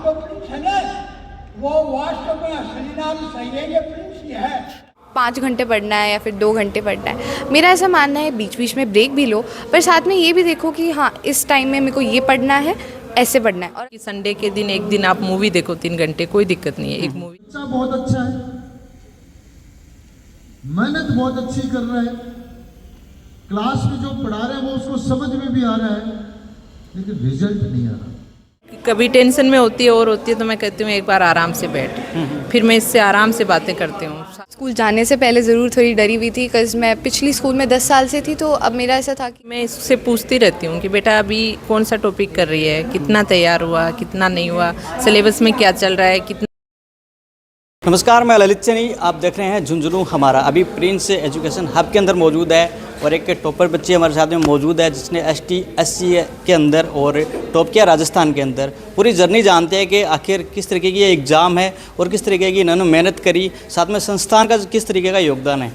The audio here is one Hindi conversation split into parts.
वास्तव प्रिंस है ना, वो वास्तव में असली नाम सैलेंद्र प्रिंस ही है। 5 घंटे पढ़ना है या फिर 2 घंटे पढ़ना है, मेरा ऐसा मानना है बीच बीच में ब्रेक भी लो, पर साथ में ये भी देखो कि हाँ इस टाइम में मेरे को ये पढ़ना है, ऐसे पढ़ना है। और संडे के दिन एक दिन आप मूवी देखो 3 घंटे, कोई दिक्कत नहीं है। एक मूवी बच्चा बहुत अच्छा है, मेहनत बहुत अच्छी कर रहा है, क्लास में जो पढ़ा रहे हैं वो उसको समझ में भी आ रहा है, लेकिन रिजल्ट नहीं आ रहा। कभी टेंशन में होती है और होती है तो मैं कहती हूँ एक बार आराम से बैठ, फिर मैं इससे आराम से बातें करती हूँ। स्कूल जाने से पहले ज़रूर थोड़ी डरी हुई थी, बिकॉज मैं पिछली स्कूल में 10 साल से थी, तो अब मेरा ऐसा था कि मैं इससे पूछती रहती हूँ कि बेटा अभी कौन सा टॉपिक कर रही है, कितना तैयार हुआ, कितना नहीं हुआ, सिलेबस में क्या चल रहा है, कितना। नमस्कार, मैं ललित चनी, आप देख रहे हैं झुंझुनू हमारा। अभी प्रिंस एजुकेशन हब के अंदर मौजूद है और एक टॉपर बच्ची हमारे साथ में मौजूद है जिसने ST/SC के अंदर और टॉप किया राजस्थान के अंदर। पूरी जर्नी जानते हैं कि आखिर किस तरीके की ये एग्ज़ाम है और किस तरीके की इन्होंने मेहनत करी, साथ में संस्थान का किस तरीके का योगदान है।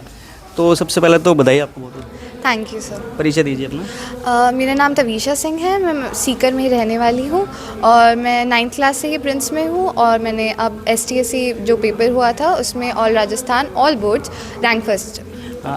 तो सबसे पहले तो बधाई आपको बहुत। Thank you sir. परिचय दीजिए अपना। मेरा नाम तवीशा सिंह है, मैं सीकर में ही रहने वाली हूँ और मैं 9th क्लास से ही प्रिंस में हूँ और मैंने अब ST/SC जो पेपर हुआ था उसमें all Rajasthan all boards rank first.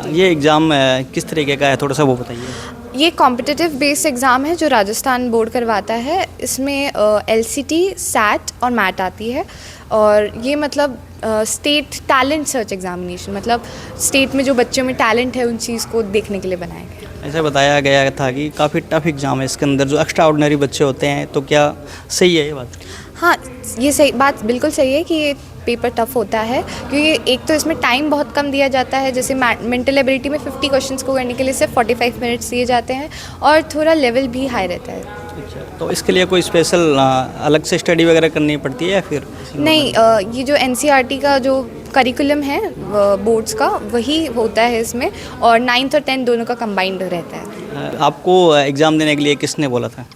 ये एग्ज़ाम किस तरीके का है, थोड़ा सा वो बताइए। ये कॉम्पिटिटिव बेस्ड एग्ज़ाम है जो राजस्थान बोर्ड करवाता है। इसमें LCT, SAT और मैट आती है और ये मतलब स्टेट टैलेंट सर्च एग्जामिनेशन, मतलब स्टेट में जो बच्चों में टैलेंट है उन चीज़ को देखने के लिए बनाया गया। ऐसा बताया गया था कि काफ़ी टफ एग्ज़ाम है इसके अंदर, जो एक्स्ट्रा ऑर्डिनरी बच्चे होते हैं, तो क्या सही है ये बात? हाँ, ये सही बात बिल्कुल सही है कि ये पेपर टफ होता है क्योंकि एक तो इसमें टाइम बहुत कम दिया जाता है। जैसे मेंटल एबिलिटी में 50 क्वेश्चंस को करने के लिए सिर्फ 45 मिनट्स दिए जाते हैं और थोड़ा लेवल भी हाई रहता है। अच्छा, तो इसके लिए कोई स्पेशल अलग से स्टडी वगैरह करनी पड़ती है या फिर नहीं? ये जो NCERT का जो करिकुलम है बोर्ड्स का वही होता है इसमें, और 9th और 10th दोनों का कंबाइंड रहता है। आपको एग्ज़ाम देने के लिए किसने बोला था?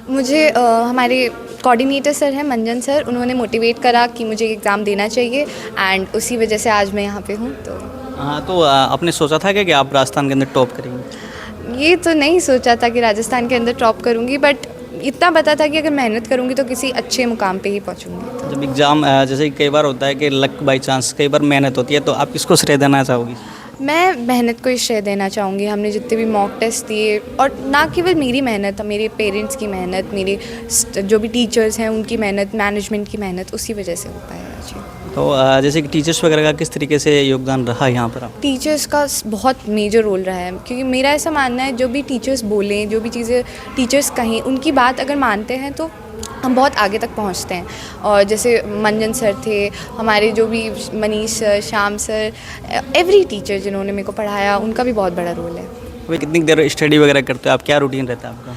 मुझे हमारे कोऑर्डिनेटर सर हैं मंजन सर, उन्होंने मोटिवेट करा कि मुझे एग्ज़ाम देना चाहिए एंड उसी वजह से आज मैं यहाँ पे हूँ। तो हाँ, तो आपने सोचा था कि आप राजस्थान के अंदर टॉप करेंगे? ये तो नहीं सोचा था कि राजस्थान के अंदर टॉप करूँगी, बट इतना पता था कि अगर मेहनत करूँगी तो किसी अच्छे मुकाम पे ही पहुँचूँगी। जब एग्ज़ाम जैसे कई बार होता है कि लक बाई चांस, कई बार मेहनत होती है, तो आप किसको श्रेय देना चाहोगी? मैं मेहनत को ही श्रेय देना चाहूँगी। हमने जितने भी मॉक टेस्ट दिए, और ना केवल मेरी मेहनत, मेरे पेरेंट्स की मेहनत, मेरे जो भी टीचर्स हैं उनकी मेहनत, मैनेजमेंट की मेहनत, उसी वजह से हो पाया जी। तो जैसे कि टीचर्स वगैरह का किस तरीके से योगदान रहा यहाँ पर? आप टीचर्स का बहुत मेजर रोल रहा है क्योंकि मेरा ऐसा मानना है जो भी टीचर्स बोलें, जो भी चीज़ें टीचर्स कहें, उनकी बात अगर मानते हैं तो हम बहुत आगे तक पहुंचते हैं। और जैसे मंजन सर थे, हमारे जो भी Manish sir, Shyam sir, every teacher जिन्होंने मेरे को पढ़ाया, उनका भी बहुत बड़ा रोल है। वे कितनी देर स्टडी वगैरह करते हो आप, क्या रूटीन रहता है आपका?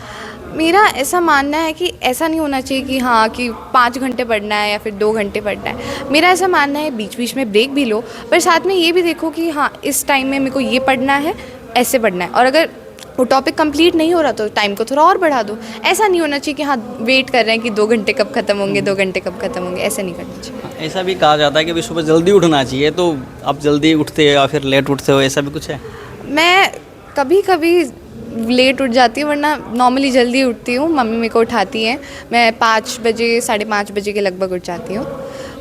मेरा ऐसा मानना है कि ऐसा नहीं होना चाहिए कि हाँ कि 5 घंटे पढ़ना है या फिर 2 घंटे पढ़ना है। मेरा ऐसा मानना है बीच बीच में ब्रेक भी लो, पर साथ में ये भी देखो कि हाँ इस टाइम में मेरे को ये पढ़ना है, ऐसे पढ़ना है, और अगर वो टॉपिक कंप्लीट नहीं हो रहा तो टाइम को थोड़ा और बढ़ा दो। ऐसा नहीं होना चाहिए कि हाँ वेट कर रहे हैं कि 2 घंटे कब खत्म होंगे, 2 घंटे कब खत्म होंगे, ऐसा नहीं करना चाहिए। ऐसा भी कहा जाता है कि सुबह जल्दी उठना चाहिए, तो आप जल्दी उठते हो या फिर लेट उठते हो, ऐसा भी कुछ है? मैं कभी कभी लेट उठ जाती हूँ, वरना नॉर्मली जल्दी उठती हूँ। मम्मी मेरे को उठाती हैं, मैं 5 बजे 5:30 बजे के लगभग उठ जाती हूँ।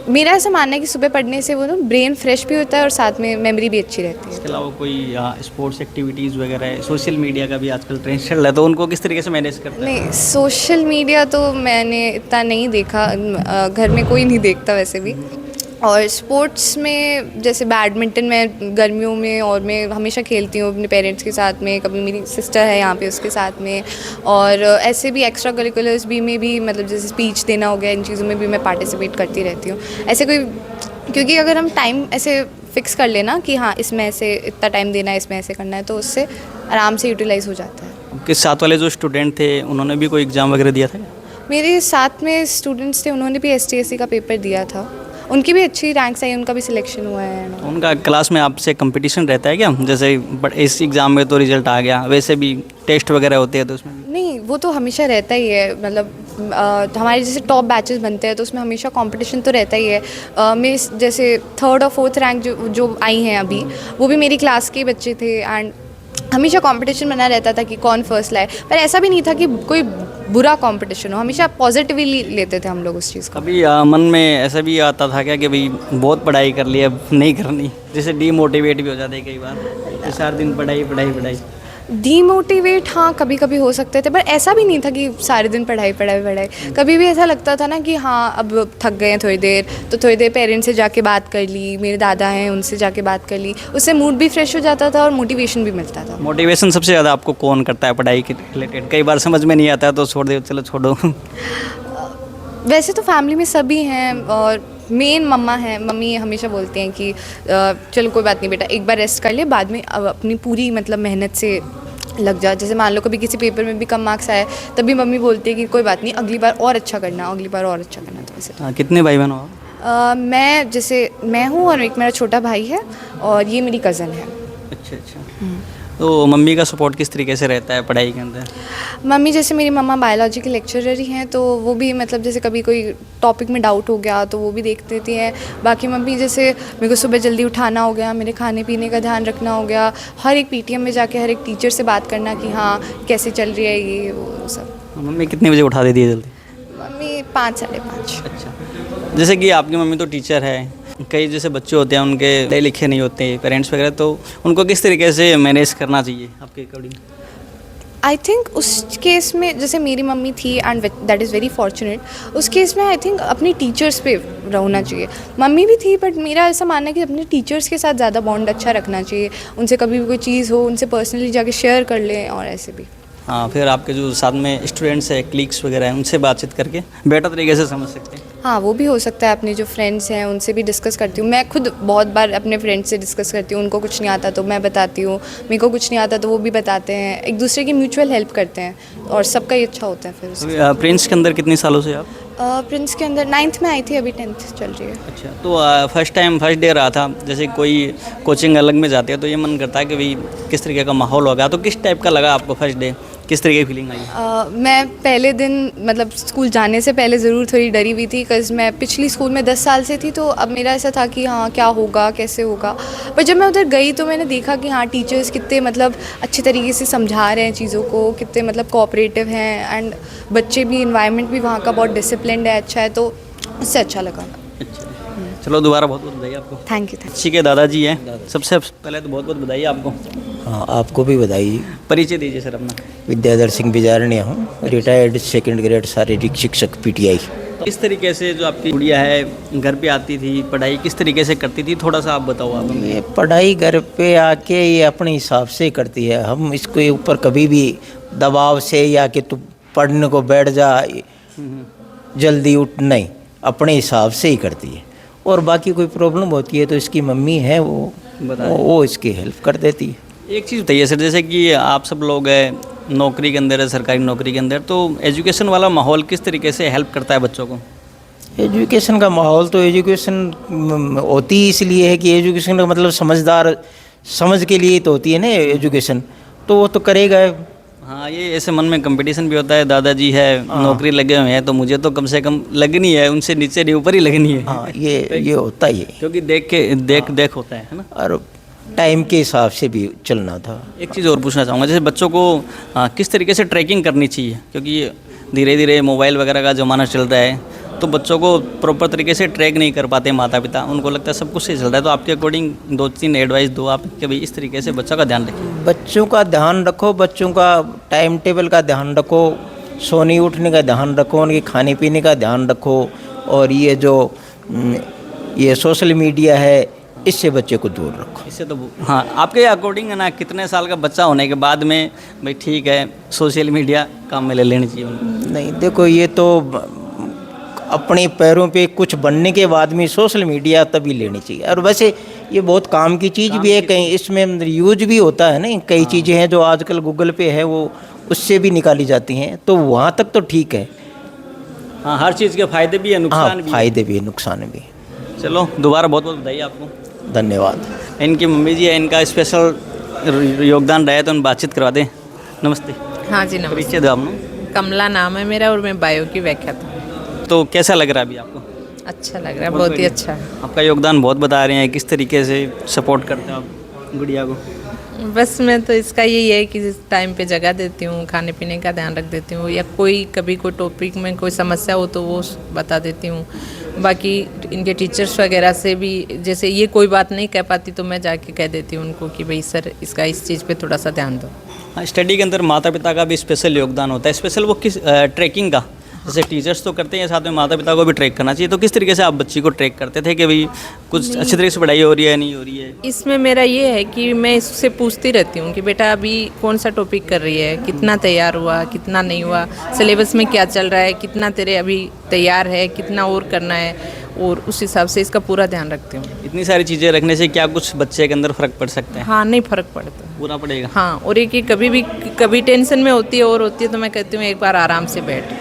मेरा ऐसा मानना है कि सुबह पढ़ने से वो ना ब्रेन फ्रेश भी होता है और साथ में मेमोरी भी अच्छी रहती है। इसके अलावा कोई स्पोर्ट्स एक्टिविटीज़ वगैरह है, सोशल मीडिया का भी आजकल ट्रेंड चल रहा है, तो उनको किस तरीके से मैनेज करते हैं? नहीं, सोशल मीडिया तो मैंने इतना नहीं देखा, घर में कोई नहीं देखता वैसे भी। और स्पोर्ट्स में जैसे बैडमिंटन में गर्मियों में और मैं हमेशा खेलती हूँ अपने पेरेंट्स के साथ में, कभी मेरी सिस्टर है यहाँ पे उसके साथ में, और ऐसे भी एक्स्ट्रा करिकुलर्स भी में भी, मतलब जैसे स्पीच देना हो गया, इन चीज़ों में भी मैं पार्टिसिपेट करती रहती हूँ। ऐसे कोई, क्योंकि अगर हम टाइम ऐसे फिक्स कर लेना कि हाँ इसमें ऐसे इतना टाइम देना है, इसमें ऐसे करना है, तो उससे आराम से यूटिलाइज़ हो जाता है। आपके साथ वाले जो स्टूडेंट थे उन्होंने भी कोई एग्ज़ाम वगैरह दिया था? मेरे साथ में स्टूडेंट्स थे, उन्होंने भी ST/SC का पेपर दिया था, उनकी भी अच्छी रैंक्स आई, उनका भी सिलेक्शन हुआ है। उनका क्लास में आपसे कंपटीशन रहता है क्या? जैसे इस एग्ज़ाम में तो रिजल्ट आ गया, वैसे भी टेस्ट वगैरह होते हैं तो उसमें? नहीं, वो तो हमेशा रहता ही है, मतलब हमारे जैसे टॉप बैचेस बनते हैं तो उसमें हमेशा कंपटीशन तो रहता ही है। मेरे जैसे 3rd और 4th रैंक जो आई हैं अभी, वो भी मेरी क्लास के बच्चे थे, एंड हमेशा कंपटीशन बना रहता था कि कौन फर्स्ट लाए, पर ऐसा भी नहीं था कि कोई बुरा कंपटीशन हो, हमेशा पॉजिटिवली लेते थे हम लोग उस चीज़ को। कभी मन में ऐसा भी आता था क्या कि भाई बहुत पढ़ाई कर ली अब नहीं करनी, जैसे डीमोटिवेट भी हो जाते हैं कई बार कि सारा दिन पढ़ाई पढ़ाई पढ़ाई? डीमोटिवेट हाँ कभी कभी हो सकते थे, पर ऐसा भी नहीं था कि सारे दिन पढ़ाई पढ़ाई पढ़ाई। कभी भी ऐसा लगता था ना कि हाँ अब थक गए हैं थोड़ी देर, तो थोड़ी देर पेरेंट्स से जाके बात कर ली, मेरे दादा हैं उनसे जाके बात कर ली, उससे मूड भी फ्रेश हो जाता था और मोटिवेशन भी मिलता था। मोटिवेशन सबसे ज़्यादा आपको कौन करता है पढ़ाई के रिलेटेड? कई बार समझ में नहीं आता तो छोड़ दे, चलो छोड़ो। वैसे तो फैमिली में सभी हैं और मेन मम्मा हैं। मम्मी हमेशा बोलती हैं कि चलो कोई बात नहीं बेटा, एक बार रेस्ट कर ले, बाद में अब अपनी पूरी मतलब मेहनत से लग जा। जैसे मान लो कभी किसी पेपर में भी कम मार्क्स आए, तभी मम्मी बोलती है कि कोई बात नहीं, अगली बार और अच्छा करना, अगली बार और अच्छा करना। तो वैसे हाँ, कितने भाई बहन हो आप? मैं हूँ और एक मेरा छोटा भाई है और ये मेरी कज़न है। अच्छा अच्छा। तो मम्मी का सपोर्ट किस तरीके से रहता है पढ़ाई के अंदर? मम्मी जैसे मेरी मम्मा बायोलॉजी के लेक्चरर ही हैं, तो वो भी मतलब जैसे कभी कोई टॉपिक में डाउट हो गया तो वो भी देख देती हैं। बाकी मम्मी जैसे मेरे को सुबह जल्दी उठाना हो गया, मेरे खाने पीने का ध्यान रखना हो गया, हर एक पीटीएम में जाके हर एक टीचर से बात करना कि हाँ कैसे चल रही है ये वो सब। मम्मी कितने बजे उठा देती है जल्दी? मम्मी 5 साढ़े 5। अच्छा, जैसे कि आपकी मम्मी तो टीचर है, कई जैसे बच्चे होते हैं उनके पढ़े लिखे नहीं होते पेरेंट्स वगैरह, तो उनको किस तरीके से मैनेज करना चाहिए आपके अकॉर्डिंग? आई थिंक उस केस में जैसे मेरी मम्मी थी and that is very fortunate, उस केस में आई थिंक अपनी टीचर्स पे रहना चाहिए। मम्मी भी थी बट मेरा ऐसा मानना है कि अपने टीचर्स के साथ ज़्यादा बॉन्ड अच्छा रखना चाहिए, उनसे कभी भी कोई चीज़ हो उनसे पर्सनली जाके शेयर कर लें और ऐसे भी। हाँ, फिर आपके जो साथ में स्टूडेंट्स हैं, क्लिक्स वगैरह हैं, उनसे बातचीत करके बेटर तरीके से समझ सकते हैं। हाँ वो भी हो सकता है, अपने जो फ्रेंड्स हैं उनसे भी डिस्कस करती हूँ। मैं खुद बहुत बार अपने फ्रेंड्स से डिस्कस करती हूँ, उनको कुछ नहीं आता तो मैं बताती हूँ, मेरे को कुछ नहीं आता तो वो भी बताते हैं, एक दूसरे की म्यूचुअल हेल्प करते हैं और सबका ही अच्छा होता है फिर उससे। प्रिंस के अंदर कितने सालों से आप? प्रिंस के अंदर 9th में आई थी, अभी 10th चल रही है। अच्छा, तो फर्स्ट डे रहा था, जैसे कोई कोचिंग अलग में जाते हैं तो ये मन करता है कि भाई किस तरीके का माहौल होगा, तो किस टाइप का लगा आपको फर्स्ट डे, किस तरीके की फीलिंग आई? मैं पहले दिन मतलब स्कूल जाने से पहले ज़रूर थोड़ी डरी हुई थी, बिकॉज़ मैं पिछली स्कूल में 10 साल से थी, तो अब मेरा ऐसा था कि हाँ क्या होगा कैसे होगा। पर जब मैं उधर गई तो मैंने देखा कि हाँ टीचर्स कितने मतलब अच्छे तरीके से समझा रहे हैं चीज़ों को, कितने मतलब कोऑपरेटिव हैं एंड बच्चे भी, इन्वायरमेंट भी वहाँ का बहुत डिसिप्लिन्ड है, अच्छा है, तो उससे अच्छा लगा। अच्छा, चलो दोबारा बहुत बहुत बधाई आपको। Thank you. अच्छी के दादाजी हैं, सबसे पहले तो बहुत बहुत बधाई आपको। हाँ, आपको भी बधाई। परिचय दीजिए सर अपना। विद्याधर सिंह बिजारनिया हूँ, रिटायर्ड 2nd ग्रेड शारीरिक शिक्षक पीटीआई। किस तरीके से जो आपकी गुड़िया है घर पे आती थी, पढ़ाई किस तरीके से करती थी, थोड़ा सा आप बताओ आप हमें। ये पढ़ाई घर पे आके ये अपने हिसाब से करती है, हम इसके ऊपर कभी भी दबाव से या कि तू पढ़ने को बैठ जा जल्दी उठ, नहीं, अपने हिसाब से ही करती है। और बाकी कोई प्रॉब्लम होती है तो इसकी मम्मी है वो इसकी हेल्प कर देती है। एक चीज़ बताइए सर, जैसे कि आप सब लोग हैं नौकरी के अंदर है, सरकारी नौकरी के अंदर, तो एजुकेशन वाला माहौल किस तरीके से हेल्प करता है बच्चों को? एजुकेशन का माहौल तो एजुकेशन होती इसलिए है कि एजुकेशन का मतलब समझदार समझ के लिए तो होती है ना एजुकेशन, तो वो तो करेगा। हाँ, ये ऐसे मन में कंपटीशन भी होता है, दादाजी है नौकरी लगे हुए हैं तो मुझे तो कम से कम लगनी है, उनसे नीचे नहीं ऊपर ही लगनी है। हाँ, ये होता ही है, क्योंकि देख होता है ना। और टाइम के हिसाब से भी चलना था। एक चीज़ और पूछना चाहूँगा, जैसे बच्चों को किस तरीके से ट्रैकिंग करनी चाहिए, क्योंकि धीरे धीरे मोबाइल वगैरह का ज़माना चल रहा है, तो बच्चों को प्रॉपर तरीके से ट्रैक नहीं कर पाते माता पिता, उनको लगता है सब कुछ सही चल रहा है, तो आपके अकॉर्डिंग 2-3 एडवाइस दो आप कि भाई इस तरीके से बच्चों का ध्यान रखें। बच्चों का ध्यान रखो, बच्चों का टाइम टेबल का ध्यान रखो, सोने उठने का ध्यान रखो, उनके खाने पीने का ध्यान रखो, और ये सोशल मीडिया है इससे बच्चे को दूर रखो। इससे तो हाँ, आपके अकॉर्डिंग है ना, कितने साल का बच्चा होने के बाद में भाई ठीक है सोशल मीडिया काम में ले लेनी चाहिए उनको? नहीं, देखो ये तो अपने पैरों पे कुछ बनने के बाद में सोशल मीडिया तभी लेनी चाहिए। और वैसे ये बहुत काम की चीज़ भी है, कहीं इसमें यूज भी होता है ना, कई चीज़ें हैं जो आजकल गूगल पे है वो उससे भी निकाली जाती हैं, तो वहाँ तक तो ठीक है। हाँ, हर चीज़ के फायदे भी है, नुकसान भी है। फायदे भी है, नुकसान भी। चलो दोबारा बहुत बहुत बधाई आपको। धन्यवाद। इनकी मम्मी जी है, इनका स्पेशल योगदान रहा है तो हम बातचीत करवा दें। नमस्ते। हाँ जी नमस्ते। परिचय दो आपने। कमला नाम है मेरा और मैं बायो की व्याख्याता। तो कैसा लग रहा है अभी आपको? अच्छा लग रहा है, बहुत ही अच्छा है। आपका योगदान बहुत बता रहे हैं, किस तरीके से सपोर्ट करते हो आप गुड़िया को? बस मैं तो इसका यही है कि टाइम पे जगह देती हूँ, खाने पीने का ध्यान रख देती हूँ, या कोई कभी कोई टॉपिक में कोई समस्या हो तो वो बता देती हूँ। बाकी इनके टीचर्स वगैरह से भी जैसे ये कोई बात नहीं कह पाती तो मैं जाके कह देती हूँ उनको कि भाई सर इसका इस चीज़ पे थोड़ा सा ध्यान दो। हाँ, स्टडी के अंदर माता पिता का भी स्पेशल योगदान होता है। स्पेशल वो किस ट्रैकिंग का, जैसे टीचर्स तो करते हैं, साथ में माता पिता को भी ट्रैक करना चाहिए। तो किस तरीके से आप बच्ची को ट्रैक करते थे कि भाई कुछ अच्छी तरीके से पढ़ाई हो रही है नहीं हो रही है? इसमें मेरा ये है कि मैं इससे पूछती रहती हूँ कि बेटा अभी कौन सा टॉपिक कर रही है, कितना तैयार हुआ, कितना नहीं हुआ, सिलेबस में क्या चल रहा है, कितना तेरे अभी तैयार है, कितना और करना है, और उस हिसाब से इसका पूरा ध्यान रखती हूँ। इतनी सारी चीज़ें रखने से क्या कुछ बच्चे के अंदर फ़र्क पड़ सकते हैं? हाँ, नहीं फ़र्क पड़ता। पूरा पड़ेगा। हाँ, और एक कि कभी टेंशन में होती है और होती है तो मैं कहती हूँ एक बार आराम से बैठ,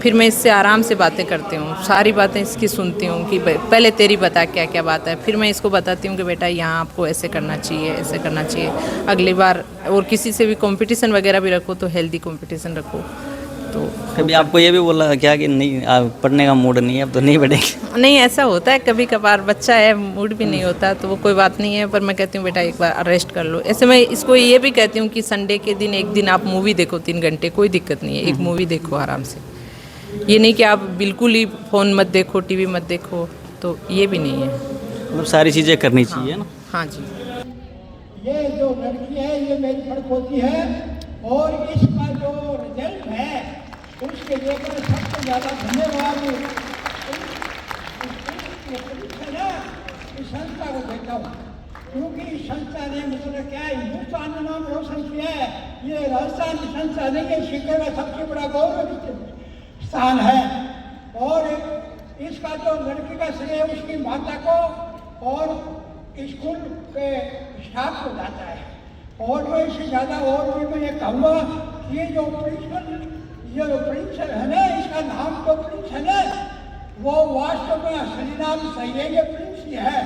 फिर मैं इससे आराम से बातें करती हूँ, सारी बातें इसकी सुनती हूँ कि पहले तेरी बता क्या क्या बात है, फिर मैं इसको बताती हूँ कि बेटा यहाँ आपको ऐसे करना चाहिए, ऐसे करना चाहिए अगली बार। और किसी से भी कंपटीशन वगैरह भी रखो तो हेल्दी कंपटीशन रखो। तो कभी आपको ये भी बोला क्या कि नहीं पढ़ने का मूड नहीं है, अब तो नहीं पढ़ेगी? नहीं, ऐसा होता है कभी कभार, बच्चा है मूड भी नहीं होता तो वो कोई बात नहीं है, पर मैं कहती हूँ बेटा एक बार रेस्ट कर लो। ऐसे मैं इसको ये भी कहती हूँ कि संडे के दिन एक दिन आप मूवी देखो 3 घंटे, कोई दिक्कत नहीं है, एक मूवी देखो आराम से। ये नहीं कि आप बिल्कुल ही फ़ोन मत देखो, टीवी मत देखो, तो ये भी नहीं है। मतलब सारी चीज़ें करनी चाहिए ना। हाँ जी। ये जो लड़की है ये मेरी पड़पोती है और इसका जो रिजल्ट है उसके लिए मैं सबसे ज़्यादा धन्यवाद इस संस्था को देता हूँ, क्योंकि इस संस्था ने मतलब क्या है हिंदुस्तान में नाम रोशन किया है। ये राजस्थान की संस्था नहीं है, शिखर का सबसे बड़ा गौरव स्थान है। और इसका जो लड़की का श्रेय उसकी माता को और स्कूल के स्टाफ को जाता है। और मैं इससे ज़्यादा और भी मैं ये कहूँगा कि ये जो प्रिंस है ना, इसका नाम तो प्रिंस है ना, वो वास्तव में असली नाम सही है ये प्रिंस ही है।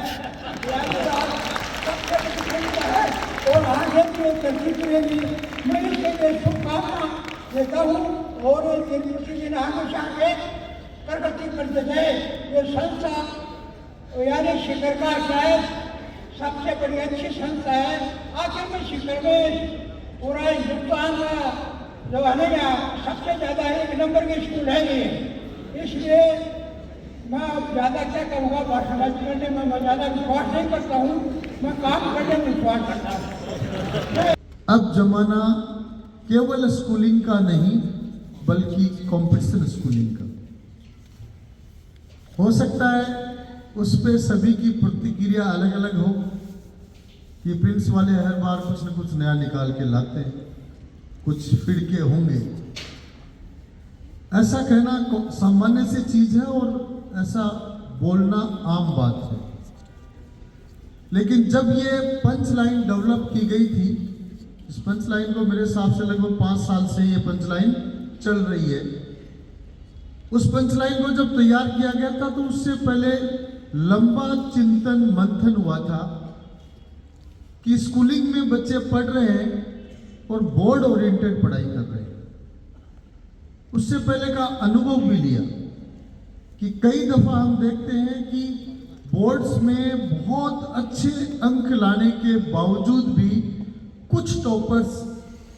सबसे प्रिंस है और आगे भी करती रहेगी। मैं इसके लिए शुभकामना देता हूँ और ये दूसरी दिन हमेशा आगे प्रगति करते गए। ये संस्था यानी शिखर का शायद सबसे बड़ी अच्छी संस्था है। आखिर में शिखर में पूरा हिंदुस्तान का जो है ना सबसे ज़्यादा 1 नंबर की स्कूल है ये। इसलिए मैं अब ज़्यादा क्या करूँगा भाषणबाजी करने में, मैं ज़्यादा विश्वास नहीं करता हूँ, मैं काम करने में विश्वास करता हूँ। अब जमाना केवल स्कूलिंग का नहीं बल्कि कंपटीशन स्कूलिंग का हो सकता है। उस पे सभी की प्रतिक्रिया अलग अलग हो कि प्रिंस वाले हर बार कुछ न कुछ नया निकाल के लाते हैं, कुछ फिड़के होंगे। ऐसा कहना सामान्य सी चीज है और ऐसा बोलना आम बात है। लेकिन जब ये पंच लाइन डेवलप की गई थी, इस पंच लाइन को मेरे हिसाब से लगभग 5 साल से ये पंच लाइन चल रही है। उस पंच लाइन को जब तैयार किया गया था तो उससे पहले लंबा चिंतन मंथन हुआ था कि स्कूलिंग में बच्चे पढ़ रहे हैं और बोर्ड ओरिएंटेड पढ़ाई कर रहे हैं। उससे पहले का अनुभव भी लिया कि कई दफा हम देखते हैं कि बोर्ड्स में बहुत अच्छे अंक लाने के बावजूद भी कुछ टॉपर्स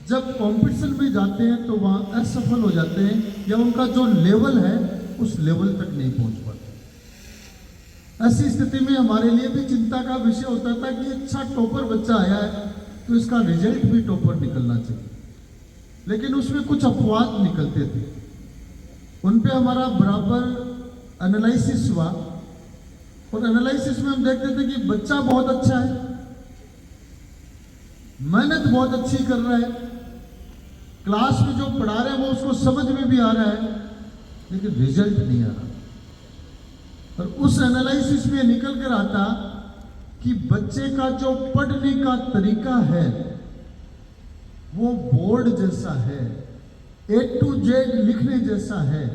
जब कंपटीशन में जाते हैं तो वहाँ असफल हो जाते हैं या उनका जो लेवल है उस लेवल तक नहीं पहुँच पाते। ऐसी स्थिति में हमारे लिए भी चिंता का विषय होता था कि अच्छा टॉपर बच्चा आया है तो इसका रिजल्ट भी टॉपर निकलना चाहिए। लेकिन उसमें कुछ अपवाद निकलते थे, उन पे हमारा बराबर एनालिसिस हुआ और एनालिसिस में हम देखते थे कि बच्चा बहुत अच्छा है, मेहनत बहुत अच्छी कर रहा है, क्लास में जो पढ़ा रहे हैं वो उसको समझ में भी आ रहा है, लेकिन रिजल्ट नहीं आ रहा। और उस एनालिसिस में निकल कर आता कि बच्चे का जो पढ़ने का तरीका है वो बोर्ड जैसा है, A to Z लिखने जैसा है।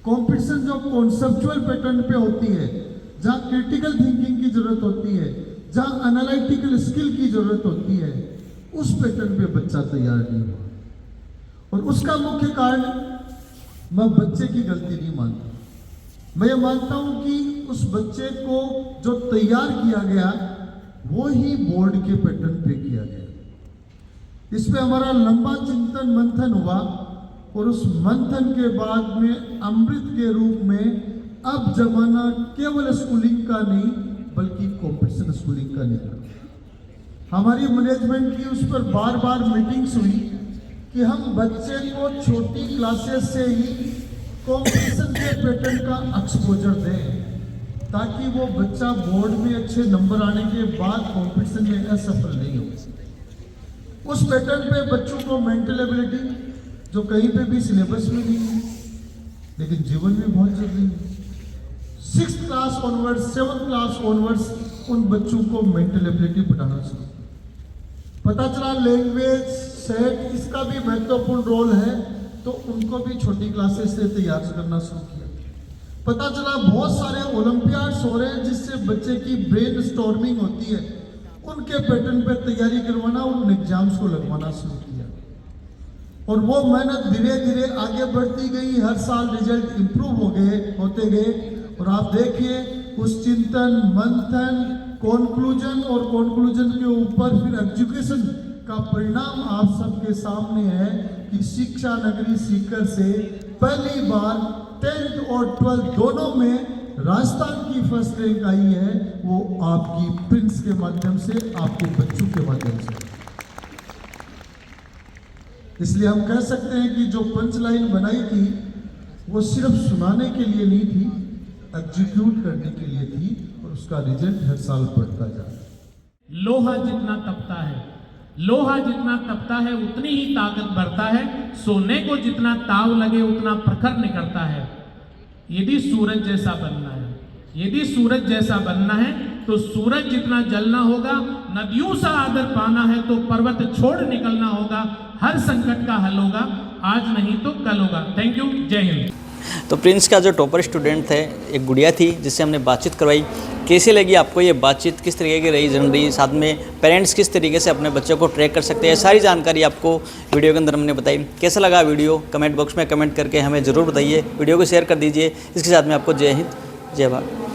कंपटीशन जो कॉन्सेप्चुअल पैटर्न पे होती है, जहाँ क्रिटिकल थिंकिंग की जरूरत होती है, जहाँ एनालिटिकल स्किल की जरूरत होती है, उस पैटर्न पे बच्चा तैयार नहीं हुआ। और उसका मुख्य कारण मैं बच्चे की गलती नहीं मानता। मैं ये मानता हूं कि उस बच्चे को जो तैयार किया गया वो ही बोर्ड के पैटर्न पे किया गया। इस पे हमारा लंबा चिंतन मंथन हुआ और उस मंथन के बाद में अमृत के रूप में अब जमाना केवल स्कूलिंग का नहीं बल्कि कंपटीशन स्कूलिंग का निकला। हमारी मैनेजमेंट की उस पर बार बार मीटिंग्स हुई कि हम बच्चे को छोटी क्लासेस से ही कंपटीशन के पैटर्न का एक्सपोजर दें ताकि वो बच्चा बोर्ड में अच्छे नंबर आने के बाद कंपटीशन में असफल नहीं हो। उस पैटर्न पे बच्चों को मेंटल एबिलिटी जो कहीं पे भी सिलेबस में नहीं है लेकिन जीवन में बहुत जरूरी है। 6th class onwards 7th class onwards उन बच्चों को मेंटल एबिलिटी बढ़ाना चाहिए। पता चला लैंग्वेज सेट इसका भी महत्वपूर्ण रोल है तो उनको भी छोटी क्लासेस से तैयार करना शुरू किया। पता चला बहुत सारे ओलंपियाड्स हो रहे हैं जिससे बच्चे की ब्रेन स्टॉर्मिंग होती है, उनके पैटर्न पर तैयारी करवाना, उन एग्जाम्स को लगवाना शुरू किया और वो मेहनत धीरे धीरे आगे बढ़ती गई। हर साल रिजल्ट इंप्रूव होते गए और आप देखिए उस चिंतन मंथन कॉन्क्लूजन के ऊपर फिर एजुकेशन का परिणाम आप सबके सामने है कि शिक्षा नगरी सीकर से पहली बार 10th और 12th दोनों में राजस्थान की फर्स्ट रैंक आई है, वो आपकी प्रिंस के माध्यम से, आपके बच्चों के माध्यम से। इसलिए हम कह सकते हैं कि जो पंच लाइन बनाई थी वो सिर्फ सुनाने के लिए नहीं थी, एग्जीक्यूट करने के लिए थी और उसका रिजल्ट हर साल बढ़ता जा रहा है। लोहा जितना तपता है उतनी ही ताकत बढ़ता है। सोने को जितना ताव लगे उतना प्रखर निकलता है। यदि सूरज जैसा बनना है तो सूरज जितना जलना होगा, नदियों सा आदर पाना है तो पर्वत छोड़ निकलना होगा। हर संकट का हल होगा, आज नहीं तो कल होगा। थैंक यू, जय हिंद। तो प्रिंस का जो टॉपर स्टूडेंट थे, एक गुड़िया थी जिससे हमने बातचीत करवाई। कैसी लगी आपको ये बातचीत, किस तरीके की रही जनरली, साथ में पेरेंट्स किस तरीके से अपने बच्चों को ट्रैक कर सकते हैं, सारी जानकारी आपको वीडियो के अंदर हमने बताई। कैसा लगा वीडियो कमेंट बॉक्स में कमेंट करके हमें ज़रूर बताइए। वीडियो को शेयर कर दीजिए। इसके साथ में आपको जय हिंद, जय भारत।